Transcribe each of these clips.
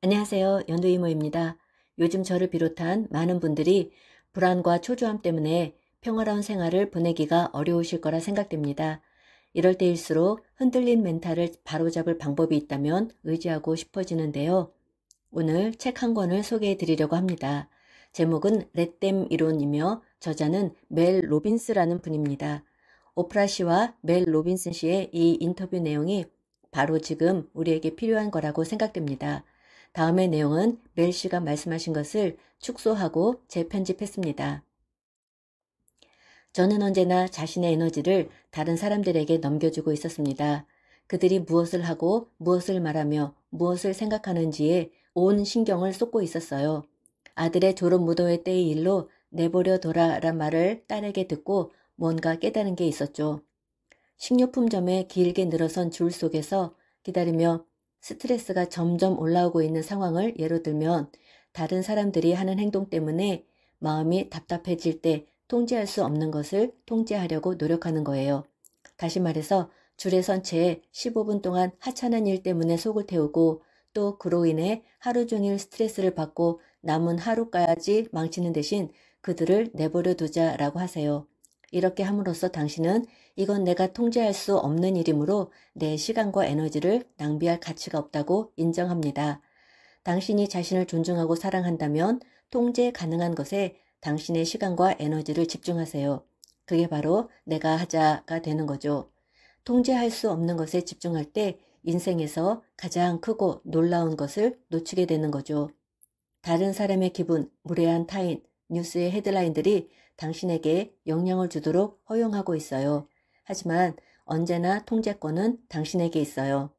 안녕하세요. 연두 이모입니다. 요즘 저를 비롯한 많은 분들이 불안과 초조함 때문에 평화로운 생활을 보내기가 어려우실 거라 생각됩니다. 이럴 때일수록 흔들린 멘탈을 바로잡을 방법이 있다면 의지하고 싶어지는데요. 오늘 책 한 권을 소개해 드리려고 합니다. 제목은 렛댐 이론이며 저자는 멜 로빈스라는 분입니다. 오프라 씨와 멜 로빈슨 씨의 이 인터뷰 내용이 바로 지금 우리에게 필요한 거라고 생각됩니다. 다음의 내용은 멜 씨가 말씀하신 것을 축소하고 재편집했습니다. 저는 언제나 자신의 에너지를 다른 사람들에게 넘겨주고 있었습니다. 그들이 무엇을 하고 무엇을 말하며 무엇을 생각하는지에 온 신경을 쏟고 있었어요. 아들의 졸업 무도회 때의 일로 내버려 둬라란 말을 딸에게 듣고 뭔가 깨달은 게 있었죠. 식료품점에 길게 늘어선 줄 속에서 기다리며 스트레스가 점점 올라오고 있는 상황을 예로 들면 다른 사람들이 하는 행동 때문에 마음이 답답해질 때 통제할 수 없는 것을 통제하려고 노력하는 거예요. 다시 말해서 줄에 선 채 15분 동안 하찮은 일 때문에 속을 태우고 또 그로 인해 하루 종일 스트레스를 받고 남은 하루까지 망치는 대신 그들을 내버려 두자라고 하세요. 이렇게 함으로써 당신은 이건 내가 통제할 수 없는 일이므로 내 시간과 에너지를 낭비할 가치가 없다고 인정합니다. 당신이 자신을 존중하고 사랑한다면 통제 가능한 것에 당신의 시간과 에너지를 집중하세요. 그게 바로 내가 하자가 되는 거죠. 통제할 수 없는 것에 집중할 때 인생에서 가장 크고 놀라운 것을 놓치게 되는 거죠. 다른 사람의 기분, 무례한 타인, 뉴스의 헤드라인들이 당신에게 영향을 주도록 허용하고 있어요. 하지만 언제나 통제권은 당신에게 있어요.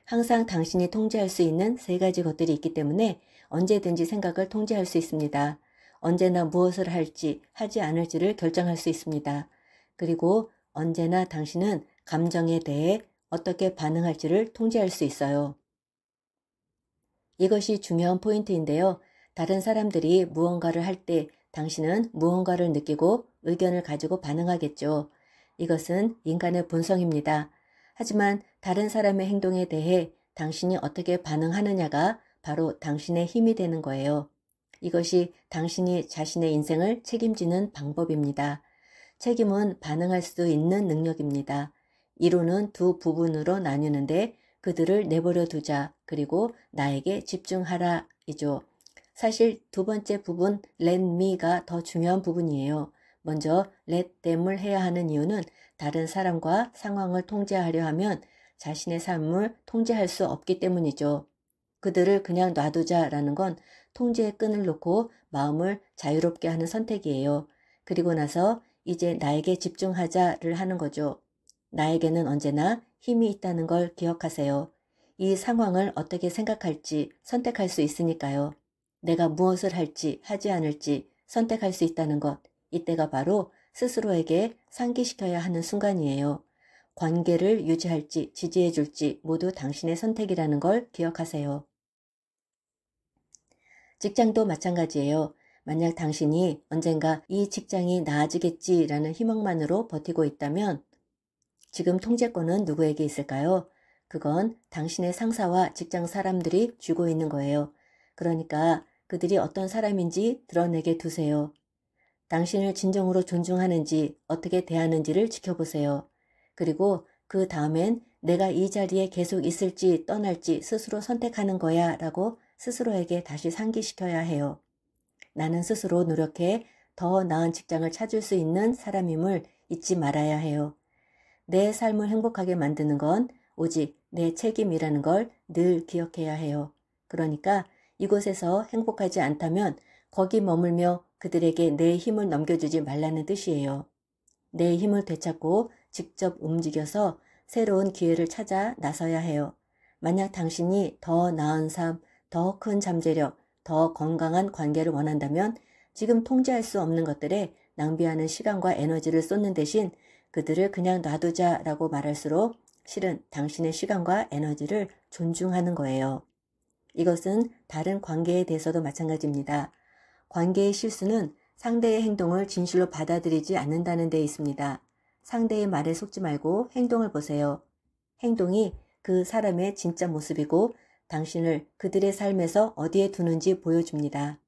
항상 당신이 통제할 수 있는 세 가지 것들이 있기 때문에 언제든지 생각을 통제할 수 있습니다. 언제나 무엇을 할지 하지 않을지를 결정할 수 있습니다. 그리고 언제나 당신은 감정에 대해 어떻게 반응할지를 통제할 수 있어요. 이것이 중요한 포인트인데요. 다른 사람들이 무언가를 할 때 당신은 무언가를 느끼고 의견을 가지고 반응하겠죠. 이것은 인간의 본성입니다. 하지만 다른 사람의 행동에 대해 당신이 어떻게 반응하느냐가 바로 당신의 힘이 되는 거예요. 이것이 당신이 자신의 인생을 책임지는 방법입니다. 책임은 반응할 수 있는 능력입니다. 이론은 두 부분으로 나뉘는데 그들을 내버려 두자 그리고 나에게 집중하라 이죠. 사실 두 번째 부분 let me가 더 중요한 부분이에요. 먼저 let them을 해야 하는 이유는 다른 사람과 상황을 통제하려 하면 자신의 삶을 통제할 수 없기 때문이죠. 그들을 그냥 놔두자라는 건 통제의 끈을 놓고 마음을 자유롭게 하는 선택이에요. 그리고 나서 이제 나에게 집중하자를 하는 거죠. 나에게는 언제나 힘이 있다는 걸 기억하세요. 이 상황을 어떻게 생각할지 선택할 수 있으니까요. 내가 무엇을 할지 하지 않을지 선택할 수 있다는 것, 이때가 바로 스스로에게 상기시켜야 하는 순간이에요. 관계를 유지할지 지지해줄지 모두 당신의 선택이라는 걸 기억하세요. 직장도 마찬가지예요. 만약 당신이 언젠가 이 직장이 나아지겠지라는 희망만으로 버티고 있다면 지금 통제권은 누구에게 있을까요? 그건 당신의 상사와 직장 사람들이 쥐고 있는 거예요. 그러니까 그들이 어떤 사람인지 드러내게 두세요. 당신을 진정으로 존중하는지 어떻게 대하는지를 지켜보세요. 그리고 그 다음엔 내가 이 자리에 계속 있을지 떠날지 스스로 선택하는 거야 라고 스스로에게 다시 상기시켜야 해요. 나는 스스로 노력해 더 나은 직장을 찾을 수 있는 사람임을 잊지 말아야 해요. 내 삶을 행복하게 만드는 건 오직 내 책임이라는 걸 늘 기억해야 해요. 그러니까 이곳에서 행복하지 않다면 거기 머물며 그들에게 내 힘을 넘겨주지 말라는 뜻이에요. 내 힘을 되찾고 직접 움직여서 새로운 기회를 찾아 나서야 해요. 만약 당신이 더 나은 삶, 더 큰 잠재력, 더 건강한 관계를 원한다면 지금 통제할 수 없는 것들에 낭비하는 시간과 에너지를 쏟는 대신 그들을 그냥 놔두자라고 말할수록 실은 당신의 시간과 에너지를 존중하는 거예요. 이것은 다른 관계에 대해서도 마찬가지입니다. 관계의 실수는 상대의 행동을 진실로 받아들이지 않는다는 데 있습니다. 상대의 말에 속지 말고 행동을 보세요. 행동이 그 사람의 진짜 모습이고 당신을 그들의 삶에서 어디에 두는지 보여줍니다.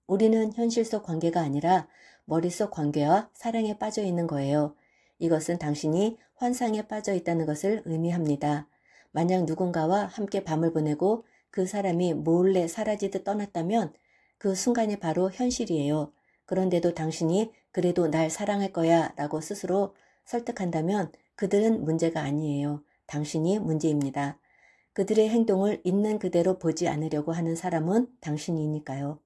우리는 현실 속 관계가 아니라 머릿속 관계와 사랑에 빠져 있는 거예요. 이것은 당신이 환상에 빠져 있다는 것을 의미합니다. 만약 누군가와 함께 밤을 보내고 그 사람이 몰래 사라지듯 떠났다면 그 순간이 바로 현실이에요. 그런데도 당신이 그래도 날 사랑할 거야 라고 스스로 설득한다면 그들은 문제가 아니에요. 당신이 문제입니다. 그들의 행동을 있는 그대로 보지 않으려고 하는 사람은 당신이니까요.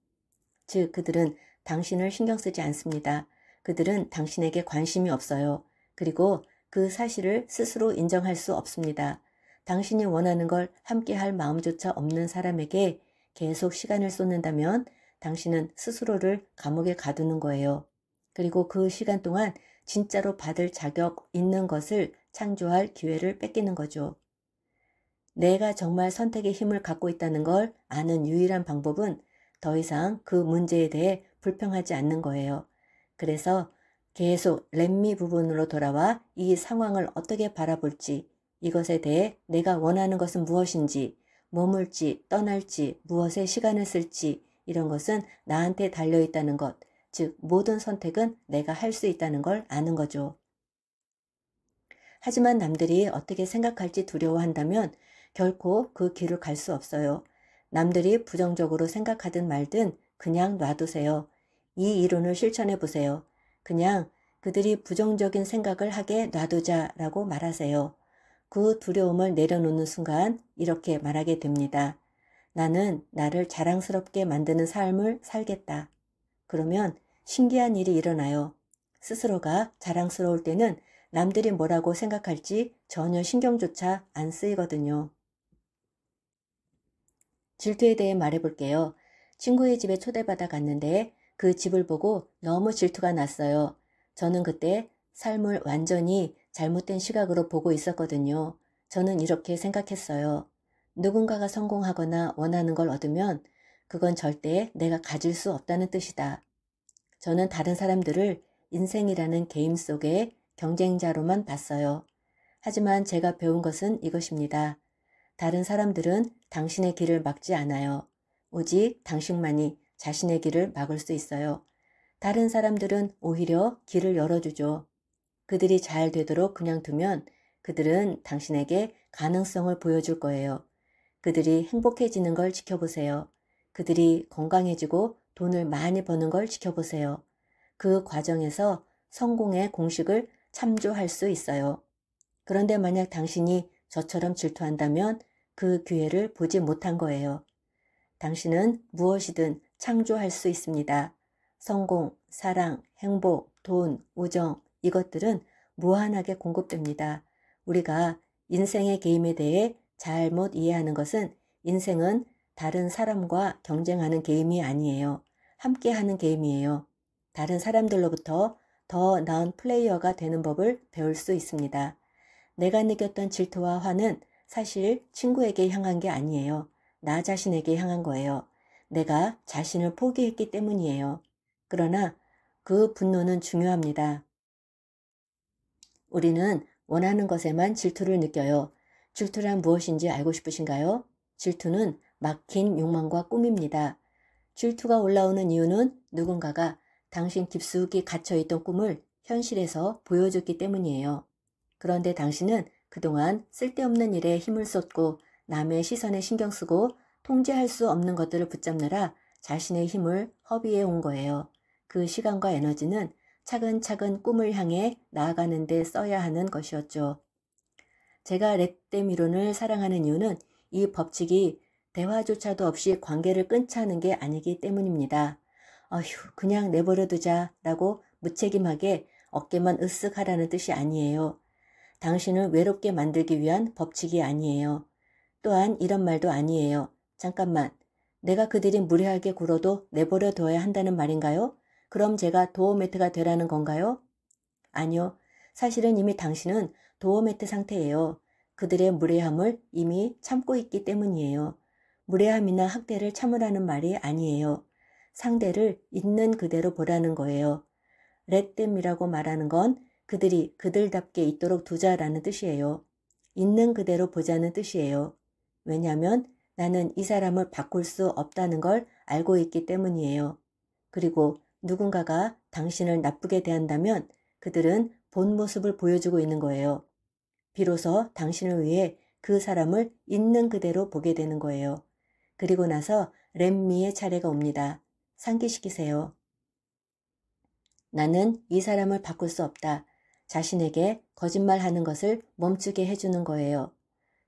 즉 그들은 당신을 신경 쓰지 않습니다. 그들은 당신에게 관심이 없어요. 그리고 그 사실을 스스로 인정할 수 없습니다. 당신이 원하는 걸 함께할 마음조차 없는 사람에게 계속 시간을 쏟는다면 당신은 스스로를 감옥에 가두는 거예요. 그리고 그 시간 동안 진짜로 받을 자격 있는 것을 창조할 기회를 뺏기는 거죠. 내가 정말 선택의 힘을 갖고 있다는 걸 아는 유일한 방법은 더 이상 그 문제에 대해 불평하지 않는 거예요. 그래서 계속 렛미 부분으로 돌아와 이 상황을 어떻게 바라볼지, 이것에 대해 내가 원하는 것은 무엇인지, 머물지, 떠날지, 무엇에 시간을 쓸지 이런 것은 나한테 달려있다는 것, 즉 모든 선택은 내가 할 수 있다는 걸 아는 거죠. 하지만 남들이 어떻게 생각할지 두려워한다면 결코 그 길을 갈 수 없어요. 남들이 부정적으로 생각하든 말든 그냥 놔두세요. 이 이론을 실천해 보세요. 그냥 그들이 부정적인 생각을 하게 놔두자라고 말하세요. 그 두려움을 내려놓는 순간 이렇게 말하게 됩니다. 나는 나를 자랑스럽게 만드는 삶을 살겠다. 그러면 신기한 일이 일어나요. 스스로가 자랑스러울 때는 남들이 뭐라고 생각할지 전혀 신경조차 안 쓰이거든요. 질투에 대해 말해볼게요. 친구의 집에 초대받아 갔는데 그 집을 보고 너무 질투가 났어요. 저는 그때 삶을 완전히 잘못된 시각으로 보고 있었거든요. 저는 이렇게 생각했어요. 누군가가 성공하거나 원하는 걸 얻으면 그건 절대 내가 가질 수 없다는 뜻이다. 저는 다른 사람들을 인생이라는 게임 속의 경쟁자로만 봤어요. 하지만 제가 배운 것은 이것입니다. 다른 사람들은 당신의 길을 막지 않아요. 오직 당신만이 자신의 길을 막을 수 있어요. 다른 사람들은 오히려 길을 열어주죠. 그들이 잘 되도록 그냥 두면 그들은 당신에게 가능성을 보여줄 거예요. 그들이 행복해지는 걸 지켜보세요. 그들이 건강해지고 돈을 많이 버는 걸 지켜보세요. 그 과정에서 성공의 공식을 참조할 수 있어요. 그런데 만약 당신이 저처럼 질투한다면 그 기회를 보지 못한 거예요. 당신은 무엇이든 창조할 수 있습니다. 성공, 사랑, 행복, 돈, 우정 이것들은 무한하게 공급됩니다. 우리가 인생의 게임에 대해 잘못 이해하는 것은 인생은 다른 사람과 경쟁하는 게임이 아니에요. 함께하는 게임이에요. 다른 사람들로부터 더 나은 플레이어가 되는 법을 배울 수 있습니다. 내가 느꼈던 질투와 화는 사실 친구에게 향한 게 아니에요. 나 자신에게 향한 거예요. 내가 자신을 포기했기 때문이에요. 그러나 그 분노는 중요합니다. 우리는 원하는 것에만 질투를 느껴요. 질투란 무엇인지 알고 싶으신가요? 질투는 막힌 욕망과 꿈입니다. 질투가 올라오는 이유는 누군가가 당신 깊숙이 갇혀있던 꿈을 현실에서 보여줬기 때문이에요. 그런데 당신은 그동안 쓸데없는 일에 힘을 쏟고 남의 시선에 신경 쓰고 통제할 수 없는 것들을 붙잡느라 자신의 힘을 허비해 온 거예요. 그 시간과 에너지는 차근차근 꿈을 향해 나아가는 데 써야 하는 것이었죠. 제가 렛데미론을 사랑하는 이유는 이 법칙이 대화조차도 없이 관계를 끊자는 게 아니기 때문입니다. 어휴, 그냥 내버려 두자 라고 무책임하게 어깨만 으쓱 하라는 뜻이 아니에요. 당신을 외롭게 만들기 위한 법칙이 아니에요. 또한 이런 말도 아니에요. 잠깐만, 내가 그들이 무례하게 굴어도 내버려 둬야 한다는 말인가요? 그럼 제가 도어 매트가 되라는 건가요? 아니요. 사실은 이미 당신은 도어 매트 상태예요. 그들의 무례함을 이미 참고 있기 때문이에요. 무례함이나 학대를 참으라는 말이 아니에요. 상대를 있는 그대로 보라는 거예요. Let them이라고 말하는 건 그들이 그들답게 있도록 두자라는 뜻이에요. 있는 그대로 보자는 뜻이에요. 왜냐하면 나는 이 사람을 바꿀 수 없다는 걸 알고 있기 때문이에요. 그리고 누군가가 당신을 나쁘게 대한다면 그들은 본 모습을 보여주고 있는 거예요. 비로소 당신을 위해 그 사람을 있는 그대로 보게 되는 거예요. 그리고 나서 렘미의 차례가 옵니다. 상기시키세요. 나는 이 사람을 바꿀 수 없다. 자신에게 거짓말하는 것을 멈추게 해주는 거예요.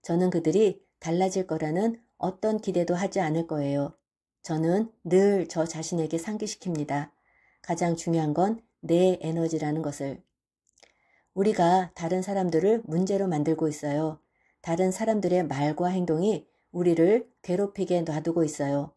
저는 그들이 달라질 거라는 어떤 기대도 하지 않을 거예요. 저는 늘 저 자신에게 상기시킵니다. 가장 중요한 건 내 에너지라는 것을. 우리가 다른 사람들을 문제로 만들고 있어요. 다른 사람들의 말과 행동이 우리를 괴롭히게 놔두고 있어요.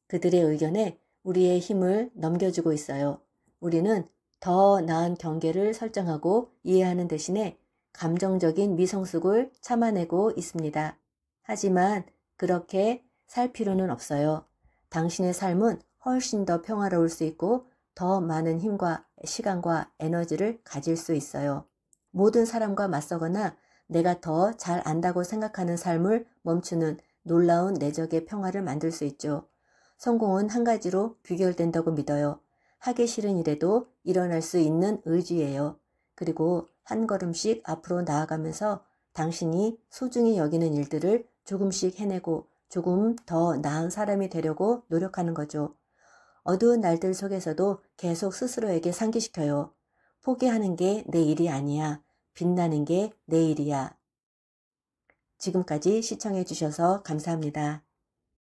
그들의 의견에 우리의 힘을 넘겨주고 있어요. 우리는 더 나은 경계를 설정하고 이해하는 대신에 감정적인 미성숙을 참아내고 있습니다. 하지만 그렇게 살 필요는 없어요. 당신의 삶은 훨씬 더 평화로울 수 있고 더 많은 힘과 시간과 에너지를 가질 수 있어요. 모든 사람과 맞서거나 내가 더 잘 안다고 생각하는 삶을 멈추는 놀라운 내적의 평화를 만들 수 있죠. 성공은 한 가지로 귀결된다고 믿어요. 하기 싫은 일에도 일어날 수 있는 의지예요. 그리고 한 걸음씩 앞으로 나아가면서 당신이 소중히 여기는 일들을 조금씩 해내고 조금 더 나은 사람이 되려고 노력하는 거죠. 어두운 날들 속에서도 계속 스스로에게 상기시켜요. 포기하는 게 내 일이 아니야. 빛나는 게 내 일이야. 지금까지 시청해 주셔서 감사합니다.